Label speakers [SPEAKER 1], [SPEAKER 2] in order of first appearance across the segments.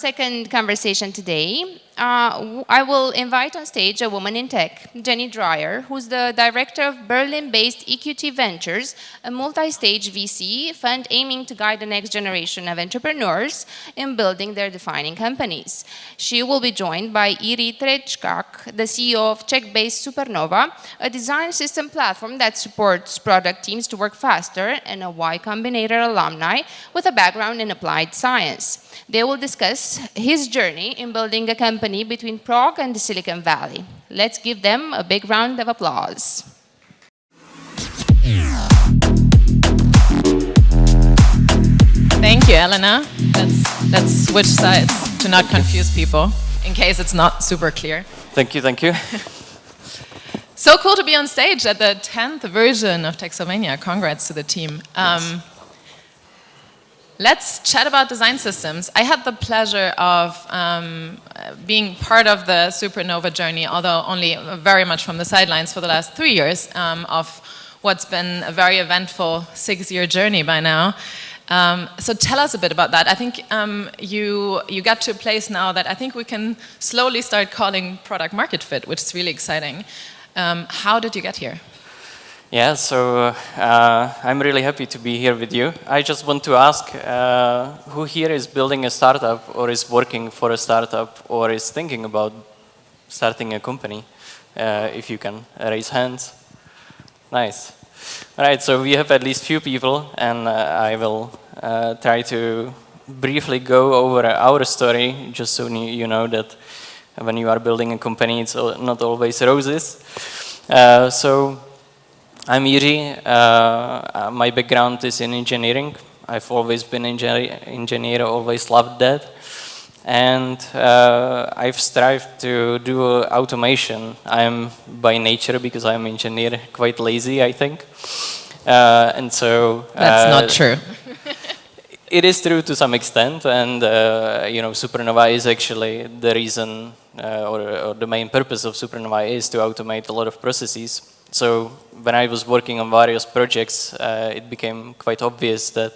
[SPEAKER 1] second conversation today, I will invite on stage a woman in tech, Jenny Dreyer, who's the director of Berlin-based EQT Ventures, a multi-stage VC fund aiming to guide the next generation of entrepreneurs in building their defining companies. She will be joined by Jiri Trecak, the CEO of Czech-based Supernova, a design system platform that supports product teams to work faster, and a Y Combinator alumni with a background in applied science. They will discuss his journey in building a company between Prague and the Silicon Valley. Let's give them a big round of applause.
[SPEAKER 2] Thank you, Elena. Let's switch sides to not confuse people, in case it's not super clear.
[SPEAKER 3] Thank you, thank you.
[SPEAKER 2] So cool to be on stage at the 10th version of Texomania. Congrats to the team.
[SPEAKER 3] Yes.
[SPEAKER 2] Let's chat about design systems. I had the pleasure of being part of the Supernova journey, although only very much from the sidelines for the last 3 years, of what's been a very eventful 6-year journey by now. So tell us a bit about that. I think you got to a place now that I think we can slowly start calling product market fit, which is really exciting. How did you get here?
[SPEAKER 3] Yeah, so I'm really happy to be here with you. I just want to ask, who here is building a startup or is working for a startup or is thinking about starting a company? If you can raise hands. Nice. All right, so we have at least few people, and I will try to briefly go over our story, just so you know that when you are building a company, it's not always roses. So I'm Jiri. My background is in engineering. I've always been an engineer, always loved that. And I've strived to do automation. I'm by nature, because I'm an engineer, quite lazy, I think. And so
[SPEAKER 2] that's not true.
[SPEAKER 3] It is true to some extent, and you know, Supernova is actually the reason, or the main purpose of Supernova is to automate a lot of processes. So when I was working on various projects, it became quite obvious that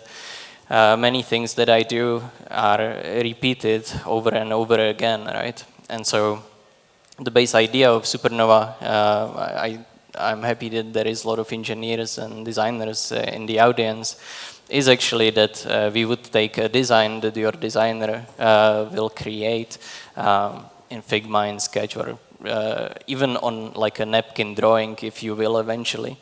[SPEAKER 3] many things that I do are repeated over and over again, right? And so the base idea of Supernova, I'm happy that there is a lot of engineers and designers in the audience, is actually that we would take a design that your designer will create in Figma, in Sketch, or even on like a napkin drawing, if you will, eventually.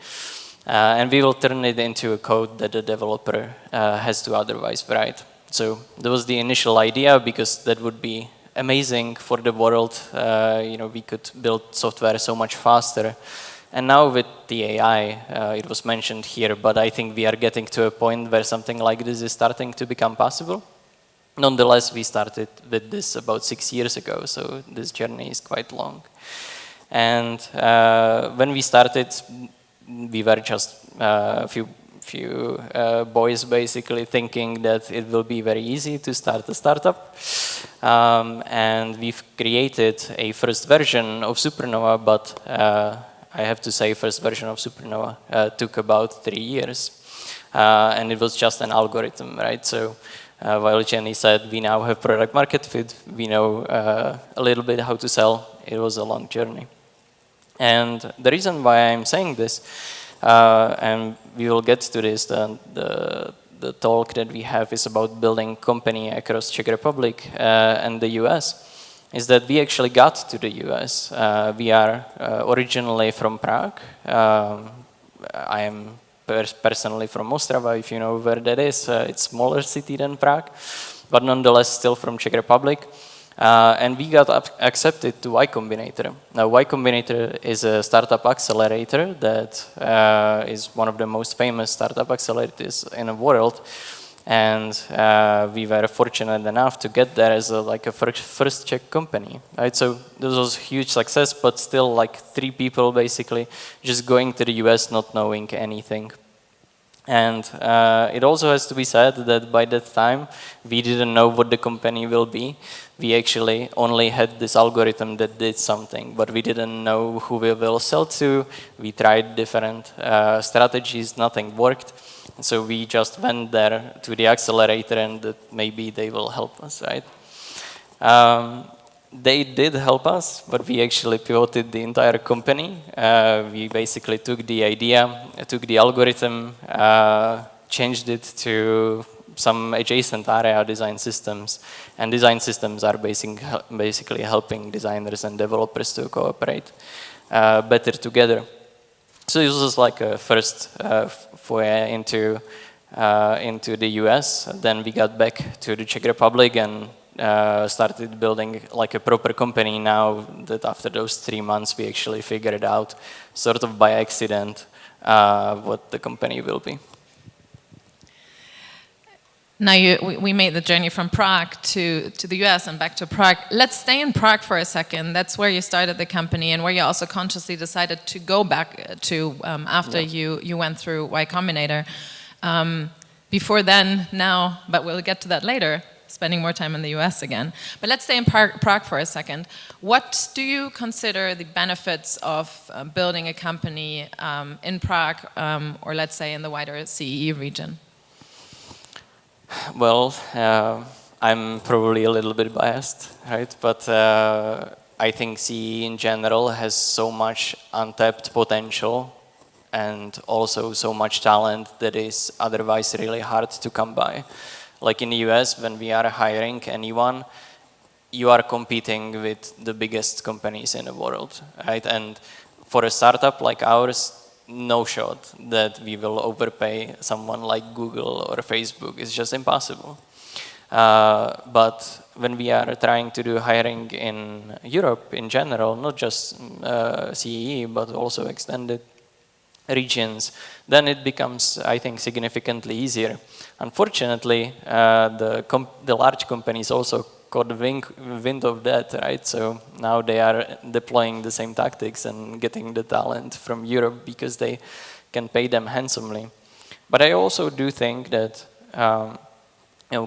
[SPEAKER 3] And we will turn it into a code that the developer has to otherwise write. So that was the initial idea, because that would be amazing for the world. You know, we could build software so much faster. And now with the AI, it was mentioned here, but I think we are getting to a point where something like this is starting to become possible. Nonetheless, we started with this about 6 years ago, so this journey is quite long. And when we started, we were just a few boys basically thinking that it will be very easy to start a startup. And we've created a first version of Supernova, but I have to say first version of Supernova took about 3 years. And it was just an algorithm, right? So while Jenny said we now have product market fit, we know a little bit how to sell, it was a long journey. And the reason why I'm saying this, and we will get to this, the talk that we have is about building company across Czech Republic and the US, is that we actually got to the US. We are originally from Prague. I am personally from Ostrava, if you know where that is. It's a smaller city than Prague, but nonetheless still from Czech Republic. And we got accepted to Y Combinator. Now, Y Combinator is a startup accelerator that is one of the most famous startup accelerators in the world. And we were fortunate enough to get there as a first Czech company, right? So this was a huge success, but still like 3 people basically just going to the US not knowing anything. And it also has to be said that by that time, we didn't know what the company will be. We actually only had this algorithm that did something, but we didn't know who we will sell to. We tried different strategies, nothing worked. So we just went there to the accelerator and that maybe they will help us, right? They did help us, but we actually pivoted the entire company. We basically took the idea, took the algorithm, changed it to some adjacent area design systems, and design systems are basically helping designers and developers to cooperate better together. So this was like a first foray into the US. Then we got back to the Czech Republic and started building like a proper company. Now that after those 3 months we actually figured out sort of by accident what the company will be.
[SPEAKER 2] Now we made the journey from Prague to the US and back to Prague. Let's stay in Prague for a second. That's where you started the company and where you also consciously decided to go back to after you went through Y Combinator. Before then, now, but we'll get to that later, spending more time in the US again. But let's stay in Prague for a second. What do you consider the benefits of building a company in Prague or let's say in the wider CEE region?
[SPEAKER 3] Well, I'm probably a little bit biased, right? But I think CE in general has so much untapped potential and also so much talent that is otherwise really hard to come by. Like in the US, when we are hiring anyone, you are competing with the biggest companies in the world, right? And for a startup like ours, no shot that we will overpay someone like Google or Facebook. It's just impossible. But when we are trying to do hiring in Europe in general, not just CEE, but also extended regions, then it becomes, I think, significantly easier. Unfortunately, the large companies also caught wind of that, right? So now they are deploying the same tactics and getting the talent from Europe because they can pay them handsomely. But I also do think that,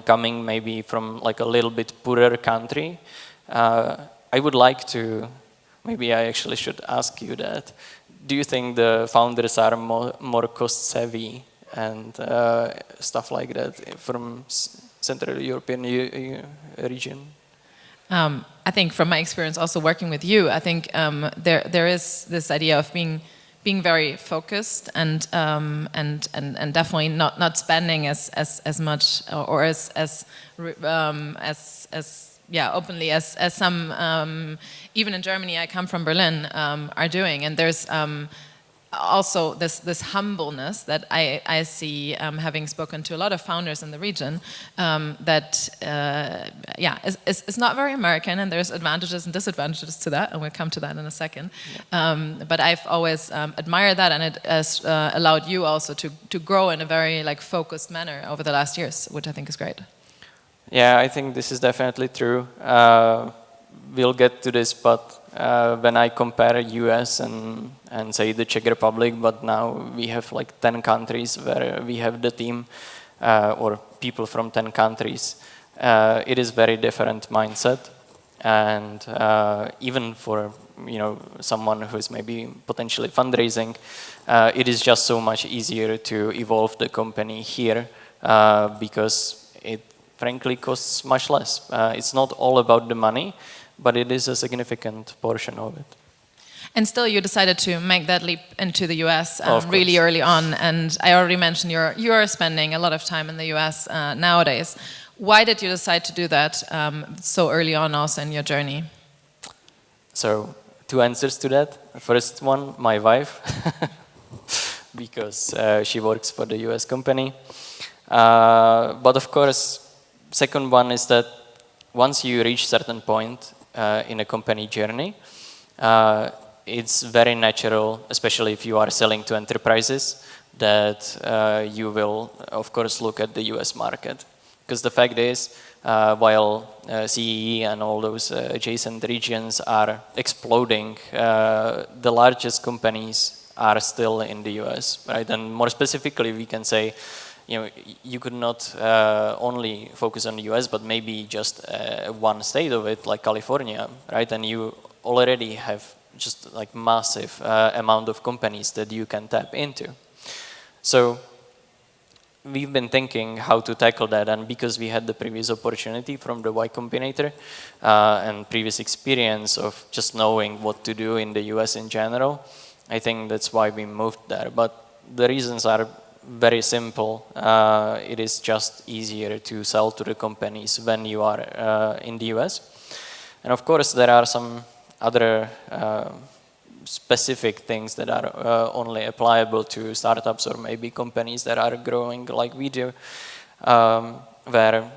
[SPEAKER 3] coming maybe from like a little bit poorer country, I would like to, maybe I actually should ask you that. Do you think the founders are more cost-savvy and stuff like that from Central European region?
[SPEAKER 2] I think from my experience also working with you, I think there is this idea of being very focused and definitely not spending as much or as openly as some even in Germany, I come from Berlin, are doing, and there's also this humbleness that I see, having spoken to a lot of founders in the region, that is not very American, and there's advantages and disadvantages to that, and we'll come to that in a second. But I've always admired that, and it has allowed you also to grow in a very focused manner over the last years, which I think is great.
[SPEAKER 3] Yeah, I think this is definitely true. We'll get to this, but when I compare US and say the Czech Republic, but now we have like 10 countries where we have the team or people from 10 countries, it is very different mindset. And even for someone who is maybe potentially fundraising, it is just so much easier to evolve the company here because it frankly costs much less. It's not all about the money, but it is a significant portion of it.
[SPEAKER 2] And still you decided to make that leap into the US really early on, and I already mentioned you're spending a lot of time in the US nowadays. Why did you decide to do that so early on also in your journey?
[SPEAKER 3] So, 2 answers to that. First one, my wife, because she works for the US company. But of course, second one is that once you reach certain point in a company journey, it's very natural, especially if you are selling to enterprises, that you will, of course, look at the US market. Because the fact is, while CEE and all those adjacent regions are exploding, the largest companies are still in the US, right? And more specifically, we can say, you could not only focus on the US, but maybe just one state of it, like California, right? And you already have just like massive amount of companies that you can tap into. So we've been thinking how to tackle that, and because we had the previous opportunity from the Y Combinator and previous experience of just knowing what to do in the US in general, I think that's why we moved there. But the reasons are very simple. It is just easier to sell to the companies when you are in the US. And of course, there are some other specific things that are only applicable to startups or maybe companies that are growing like we do, where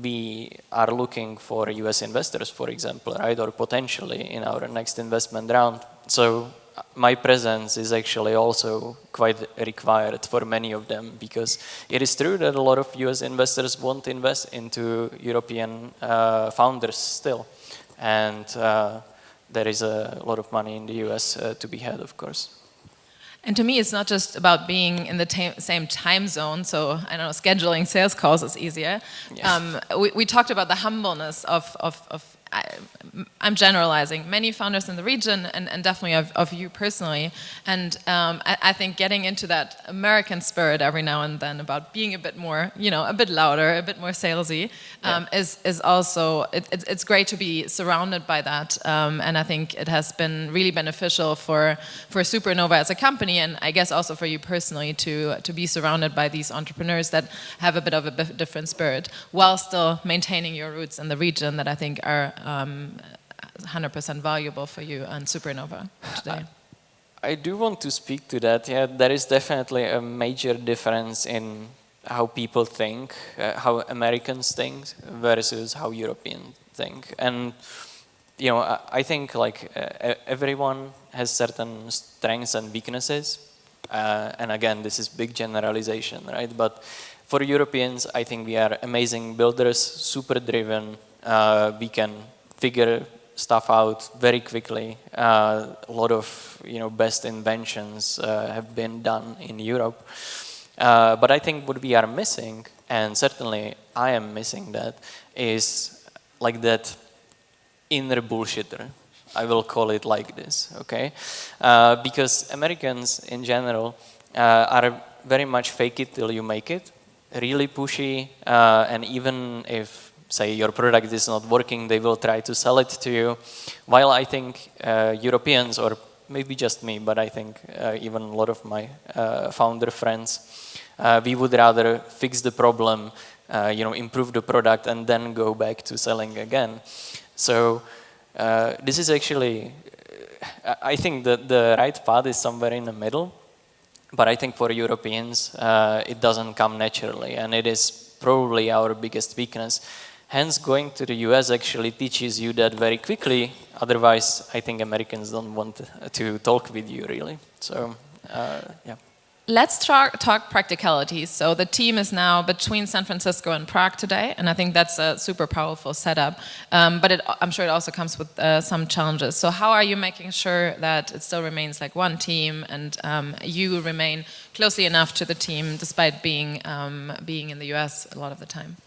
[SPEAKER 3] we are looking for US investors, for example, right, or potentially in our next investment round. So my presence is actually also quite required for many of them, because it is true that a lot of US investors won't invest into European founders still. And there is a lot of money in the US to be had, of course.
[SPEAKER 2] And to me, it's not just about being in the same time zone. So I don't know, scheduling sales calls is easier.
[SPEAKER 3] Yeah.
[SPEAKER 2] We talked about the humbleness of I'm generalizing, many founders in the region and definitely of you personally. And I think getting into that American spirit every now and then about being a bit more, a bit louder, a bit more salesy, is also, it's great to be surrounded by that. And I think it has been really beneficial for Supernova as a company, and I guess also for you personally to be surrounded by these entrepreneurs that have a bit of a different spirit while still maintaining your roots in the region that I think are 100% valuable for you and Supernova today.
[SPEAKER 3] I do want to speak to that. Yeah, there is definitely a major difference in how people think, how Americans think versus how Europeans think. And I think like everyone has certain strengths and weaknesses. And again, this is big generalization, right? But for Europeans, I think we are amazing builders, super driven. We can figure stuff out very quickly. A lot of best inventions have been done in Europe. But I think what we are missing, and certainly I am missing that, is like that inner bullshitter. I will call it like this, okay? Because Americans in general are very much fake it till you make it, really pushy, and even if say your product is not working, they will try to sell it to you. While I think Europeans, or maybe just me, but I think even a lot of my founder friends, we would rather fix the problem, improve the product, and then go back to selling again. So this is actually, I think that the right path is somewhere in the middle, but I think for Europeans, it doesn't come naturally, and it is probably our biggest weakness. Hence, going to the US actually teaches you that very quickly. Otherwise, I think Americans don't want to talk with you, really. So, yeah.
[SPEAKER 2] Let's talk practicalities. So the team is now between San Francisco and Prague today, and I think that's a super powerful setup. But I'm sure it also comes with some challenges. So how are you making sure that it still remains like one team, and you remain closely enough to the team despite being in the US a lot of the time?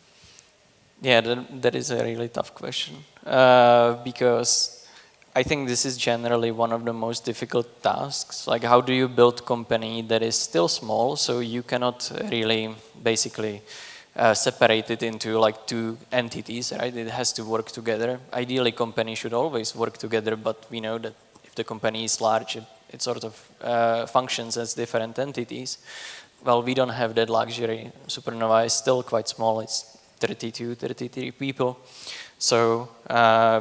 [SPEAKER 3] Yeah, that is a really tough question, because I think this is generally one of the most difficult tasks. Like, how do you build a company that is still small, so you cannot really basically separate it into like two entities, right? It has to work together. Ideally, companies should always work together, but we know that if the company is large, it sort of functions as different entities. Well, we don't have that luxury. Supernova is still quite small. It's 32, 33 people. So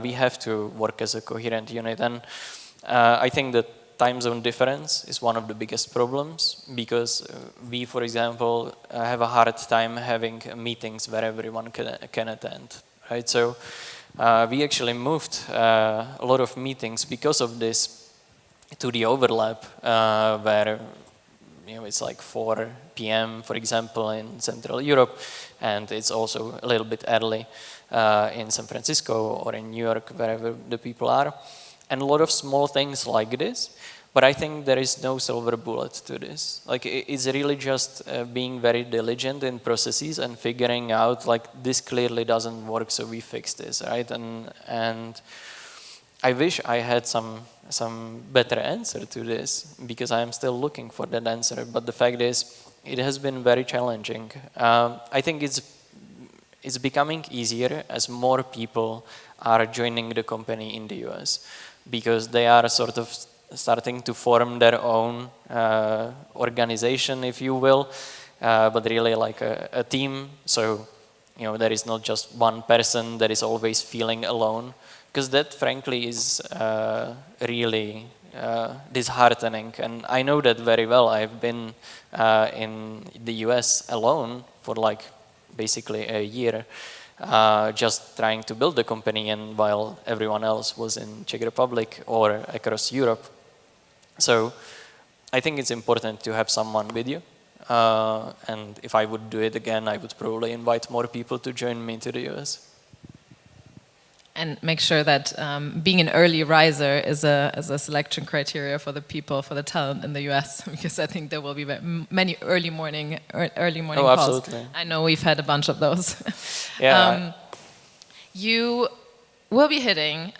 [SPEAKER 3] we have to work as a coherent unit. And I think the time zone difference is one of the biggest problems, because we, for example, have a hard time having meetings where everyone can attend, right? So we actually moved a lot of meetings because of this to the overlap, where it's like 4 p.m., for example, in Central Europe, and it's also a little bit early in San Francisco or in New York, wherever the people are. And a lot of small things like this, but I think there is no silver bullet to this. Like, it's really just being very diligent in processes and figuring out, like, this clearly doesn't work, so we fix this, right? And I wish I had some better answer to this, because I am still looking for that answer. But the fact is, it has been very challenging. I think it's becoming easier as more people are joining the company in the US, because they are sort of starting to form their own organization, if you will, but really like a team. So, you know, there is not just one person that is always feeling alone, because that frankly is really disheartening. And I know that very well. I've been in the US alone for like basically a year, just trying to build the company, and while everyone else was in Czech Republic or across Europe. So I think it's important to have someone with you. And if I would do it again, I would probably invite more people to join me to the US.
[SPEAKER 2] And make sure that being an early riser is a selection criteria for the people, for the talent in the US, because I think there will be many early morning
[SPEAKER 3] Oh,
[SPEAKER 2] calls.
[SPEAKER 3] absolutely.
[SPEAKER 2] I know we've had a bunch of those.
[SPEAKER 3] Yeah.
[SPEAKER 2] You will be hitting,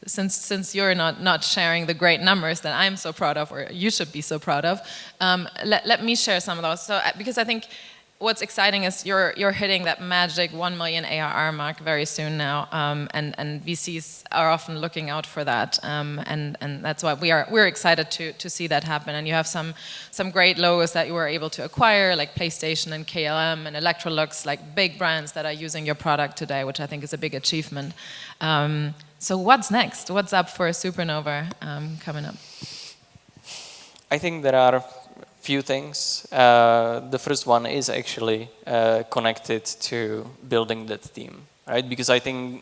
[SPEAKER 2] since you're not sharing the great numbers that I'm so proud of, or you should be so proud of, let me share some of those. So, because I think what's exciting is you're hitting that magic 1 million ARR mark very soon now, and VCs are often looking out for that, and that's why we're excited to see that happen. And you have some great logos that you were able to acquire, like PlayStation and KLM and Electrolux, like big brands that are using your product today, which I think is a big achievement. So what's next? What's up for Supernova coming up?
[SPEAKER 3] I think there are few things. The first one is actually connected to building that team, right? Because I think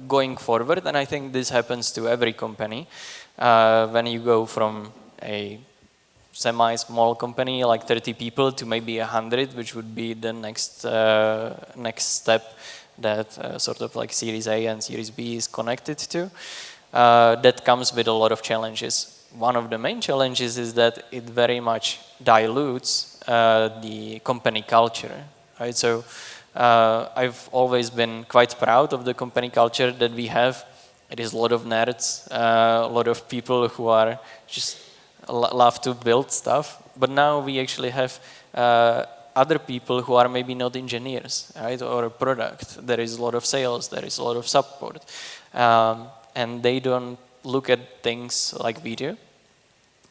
[SPEAKER 3] going forward, and I think this happens to every company, when you go from a semi-small company like 30 people to maybe 100, which would be the next step that sort of like Series A and Series B is connected to. That comes with a lot of challenges. One of the main challenges is that it very much dilutes the company culture, right? So I've always been quite proud of the company culture that we have. It is a lot of nerds, a lot of people who are just love to build stuff. But now we actually have other people who are maybe not engineers, right, or product. There is a lot of sales, there is a lot of support, and they don't look at things like we do.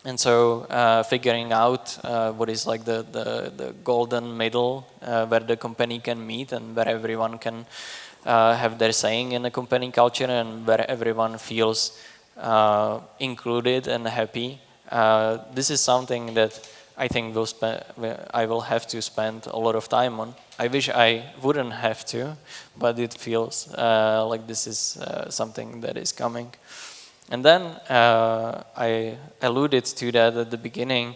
[SPEAKER 3] And so figuring out what is like the golden middle where the company can meet and where everyone can have their saying in the company culture and where everyone feels included and happy. This is something that I think I will have to spend a lot of time on. I wish I wouldn't have to, but it feels like this is something that is coming. And then I alluded to that at the beginning.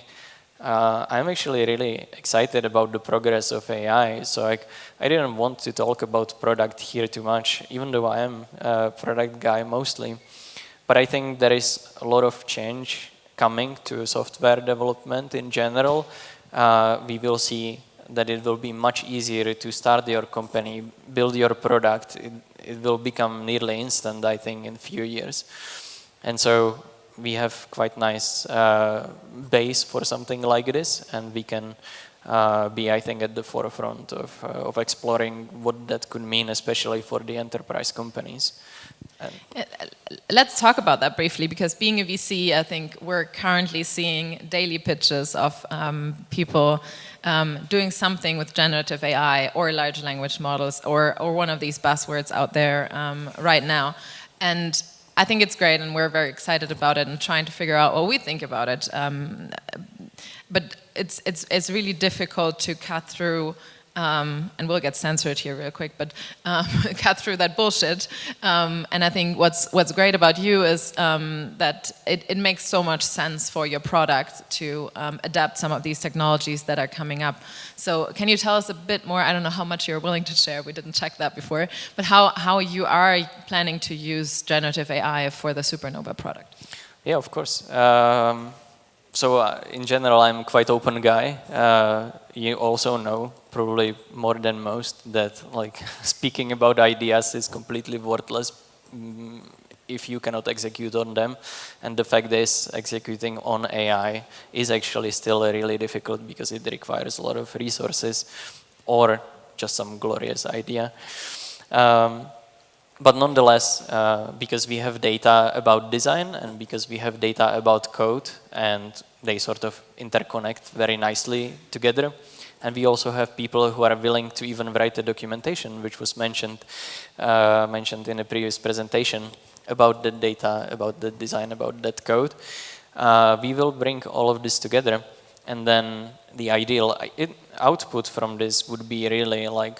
[SPEAKER 3] I'm actually really excited about the progress of AI. So I didn't want to talk about product here too much, even though I am a product guy mostly. But I think there is a lot of change coming to software development in general. We will see that it will be much easier to start your company, build your product. It will become nearly instant, I think, in a few years. And so we have quite nice base for something like this, and we can be, I think, at the forefront of exploring what that could mean, especially for the enterprise companies.
[SPEAKER 2] Let's talk about that briefly, because being a VC, I think we're currently seeing daily pitches of people doing something with generative AI or large language models or one of these buzzwords out there right now. And I think it's great, and we're very excited about it and trying to figure out what we think about it. But it's really difficult to cut through, and we'll get censored here real quick, but cut through that bullshit. And I think what's great about you is that it makes so much sense for your product to adapt some of these technologies that are coming up. So can you tell us a bit more? I don't know how much you're willing to share. We didn't check that before. But how you are planning to use generative AI for the Supernova product?
[SPEAKER 3] Yeah, of course. So in general, I'm quite open guy. You also know, probably more than most, that like speaking about ideas is completely worthless if you cannot execute on them. And the fact is, executing on AI is actually still really difficult because it requires a lot of resources or just some glorious idea. But nonetheless, because we have data about design and because we have data about code and they sort of interconnect very nicely together, and we also have people who are willing to even write the documentation, which was mentioned in a previous presentation about the data, about the design, about that code. We will bring all of this together, and then the ideal output from this would be really like,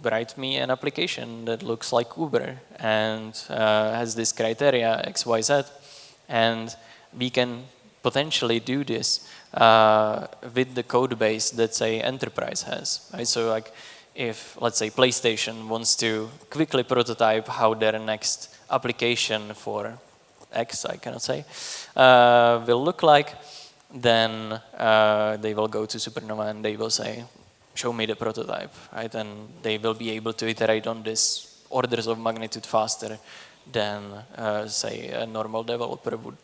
[SPEAKER 3] write me an application that looks like Uber and has this criteria X, Y, Z, and we can potentially do this with the code base that, say, enterprise has. Right? So like if, let's say, PlayStation wants to quickly prototype how their next application for X, I cannot say, will look like, then they will go to Supernova and they will say, show me the prototype, right? And they will be able to iterate on this orders of magnitude faster than, say, a normal developer would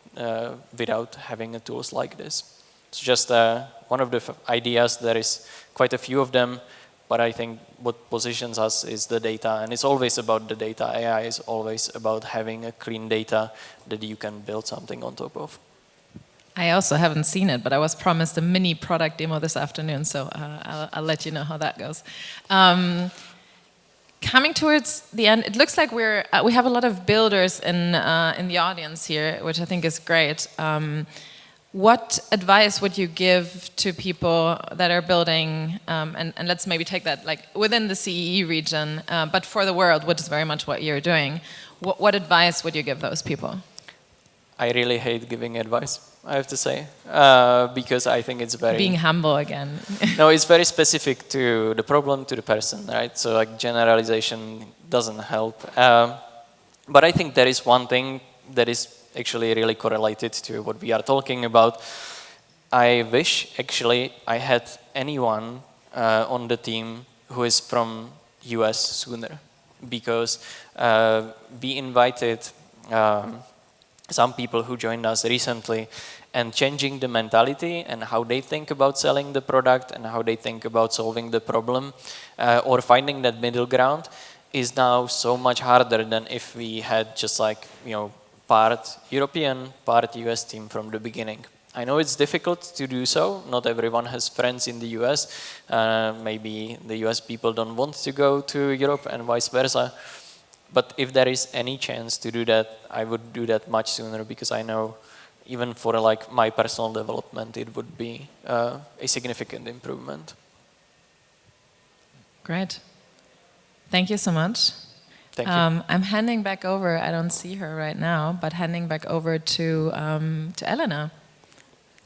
[SPEAKER 3] without having tools like this. It's just one of the ideas. There is quite a few of them, but I think what positions us is the data, and it's always about the data. AI is always about having a clean data that you can build something on top of.
[SPEAKER 2] I also haven't seen it, but I was promised a mini product demo this afternoon, so I'll let you know how that goes. Coming towards the end, it looks like we have a lot of builders in the audience here, which I think is great. What advice would you give to people that are building, and let's maybe take that like within the CEE region, but for the world, which is very much what you're doing, what advice would you give those people?
[SPEAKER 3] I really hate giving advice, I have to say, because I think it's very...
[SPEAKER 2] Being humble again.
[SPEAKER 3] No, it's very specific to the problem, to the person, right? So like generalization doesn't help. But I think there is one thing that is actually really correlated to what we are talking about. I wish actually I had anyone on the team who is from US sooner, because we invited some people who joined us recently, and changing the mentality and how they think about selling the product and how they think about solving the problem or finding that middle ground is now so much harder than if we had just like, part European, part US team from the beginning. I know it's difficult to do so. Not everyone has friends in the US. Maybe the US people don't want to go to Europe and vice versa. But if there is any chance to do that, I would do that much sooner, because I know even for like my personal development, it would be a significant improvement.
[SPEAKER 2] Great. Thank you so much.
[SPEAKER 3] Thank you.
[SPEAKER 2] I'm handing back over, I don't see her right now, but handing back over to Elena.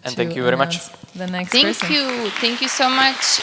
[SPEAKER 3] And thank you very much.
[SPEAKER 2] The next person.
[SPEAKER 1] Thank you so much.